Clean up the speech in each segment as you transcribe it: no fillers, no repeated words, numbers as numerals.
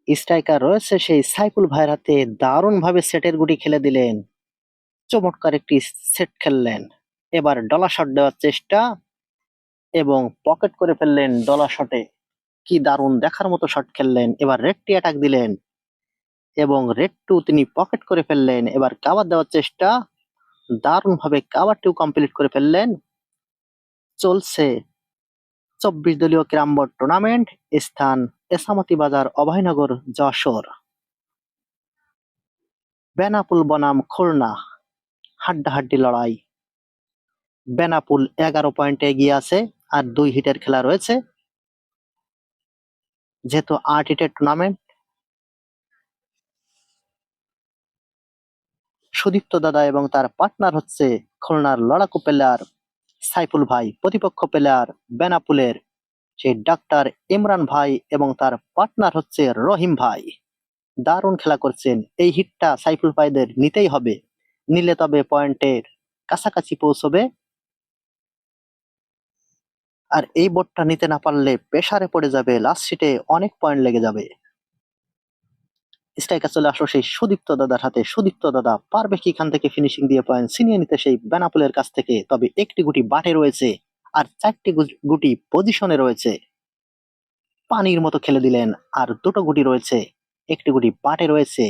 Striker রয়েছে সেই সাইফুল ভাইয়ের হাতে দারুণভাবে সেটের গুটি খেলে দিলেন। চমৎকার একটি সেট খেললেন। এবার ডলা শট দেওয়ার চেষ্টা এবং পকেট করে ফেললেন ডলা শটে। কি দারুণ দেখার মতো শট খেললেন। এবার রেড টি অ্যাটাক দিলেন এবং রেড টু তিনি পকেট করে ফেললেন। এবার কাভার দেওয়ার চেষ্টা, দারুণভাবে কাভার টু কমপ্লিট করে ফেললেন। চলছে 24 দলীয় ক্যারাম বোর্ড টুর্নামেন্ট, স্থান এসামতি বাজার, অভয়নগর, যশোর। বেনাপুল বনাম খুলনা, হাড্ডাহাড্ডি লড়াই। বেনাপুল 11 পয়েন্টে এগিয়ে আছে, আর 2 হিটের খেলা রয়েছে। যেহেতু 8 হিটের টুর্নামেন্ট, সুদীপ্ত দাদা এবং তার পার্টনার হচ্ছে খুলনার লড়াকু প্লেয়ার সাইফুল ভাই, প্রতিপক্ষ প্লেয়ার বেনাপুলের সেই ডাক্তার ইমরান ভাই এবং তার পার্টনার হচ্ছে রহিম ভাই। দারুণ খেলা করছেন। এই হিটটা সাইফুল ভাইদের নিতেই হবে, নিলে তবে পয়েন্টের কাছাকাছি পৌঁছবে। আর এই বোর্ডটা নিতে না পারলে প্রেসারে পড়ে যাবে, লাস্ট সিটে অনেক পয়েন্ট লেগে যাবে। স্ট্রাইকার চলে আসলো সেই সুদীপ্ত দাদার হাতে। সুদীপ্ত দাদা পারবে কি এখান থেকে ফিনিশিং দিয়ে পয়েন্ট ছিনিয়ে নিতে সেই বেনাপুলের কাছ থেকে? তবে একটি গুটি বাটে রয়েছে আর 4টি গুটি পজিশনে রয়েছে। পানির মতো খেলে দিলেন। আর 2টো গুটি রয়েছে, একটি গুটি বাটে রয়েছে।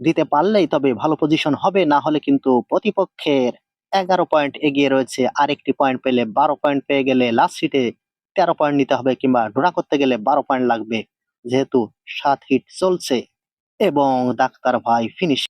দিতে পারলেই তবে ভালো পজিশন হবে, না হলে কিন্তু প্রতিপক্ষের 11 পয়েন্ট এগিয়ে রয়েছে। আর একটি পয়েন্ট পেলে 12 পয়েন্ট পেয়ে গেলে লাস্ট হিটে 13 পয়েন্ট নিতে হবে, কিংবা ড্র করতে গেলে 12 পয়েন্ট লাগবে, যেহেতু 7 হিট চলছে। এবং ডাক্তার ভাই ফিনিশ